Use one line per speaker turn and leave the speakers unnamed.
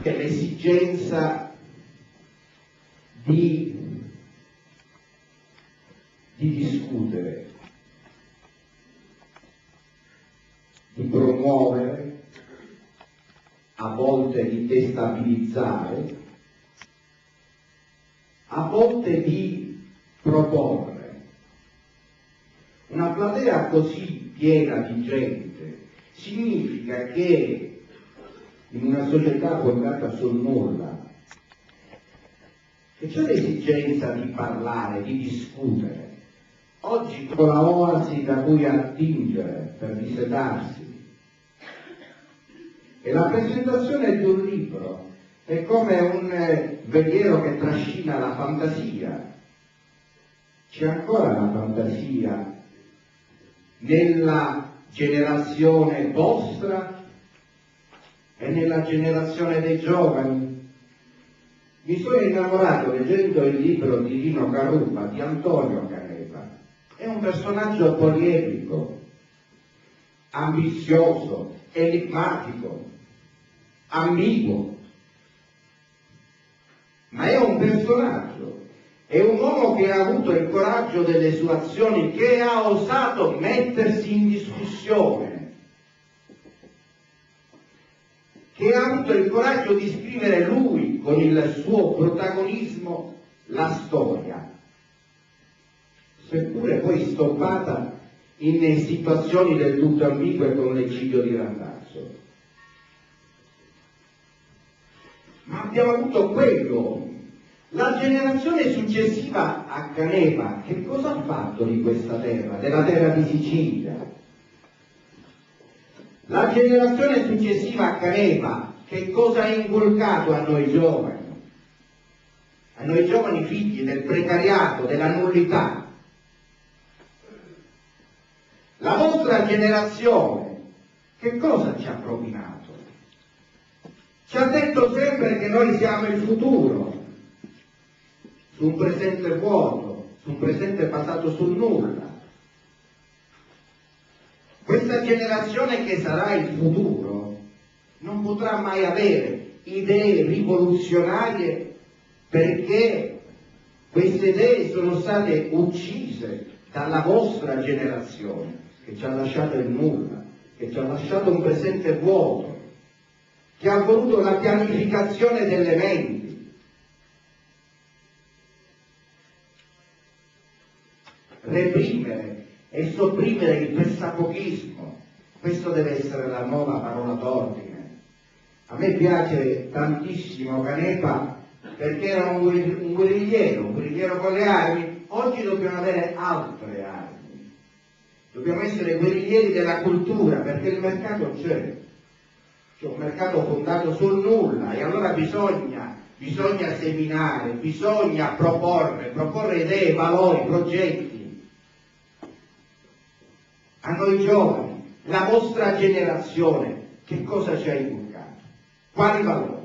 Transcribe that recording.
che l'esigenza di discutere, di promuovere, a volte di destabilizzare, a volte di proporre. Una platea così piena di gente significa che in una società fondata sul nulla, che c'è l'esigenza di parlare, di discutere. Oggi con la oasi da cui attingere per dissetarsi. E la presentazione di un libro è come un veliero che trascina la fantasia. C'è ancora la fantasia nella generazione vostra e nella generazione dei giovani. Mi sono innamorato leggendo il libro di Rino Carupa, di Antonio Canepa. È un personaggio poliedrico, ambizioso, enigmatico, ambiguo, ma è un personaggio, è un uomo che ha avuto il coraggio delle sue azioni, che ha osato mettersi in discussione, che ha avuto il coraggio di scrivere lui, con il suo protagonismo, la storia, seppure poi stoppata in situazioni del tutto ambigue con l'eccidio di Randazzo. Ma abbiamo avuto quello. La generazione successiva a Canepa, che cosa ha fatto di questa terra, della terra di Sicilia? La generazione successiva a Canepa, che cosa ha inculcato a noi giovani figli del precariato, della nullità? La vostra generazione, che cosa ci ha propinato? Ci ha detto sempre che noi siamo il futuro, su un presente vuoto, su un presente basato sul nulla. Questa generazione che sarà il futuro non potrà mai avere idee rivoluzionarie, perché queste idee sono state uccise dalla vostra generazione, che ci ha lasciato il nulla, che ci ha lasciato un presente vuoto, che ha voluto la pianificazione delle menti. Reprimere e sopprimere il pressapochismo, questo deve essere la nuova parola d'ordine. A me piace tantissimo Canepa perché era un guerrigliero con le armi. Oggi dobbiamo avere altre armi, dobbiamo essere guerriglieri della cultura, perché il mercato c'è un mercato fondato sul nulla, e allora bisogna seminare, bisogna proporre idee, valori, progetti. A noi giovani, la vostra generazione, che cosa ci ha inculcato? Quali valori?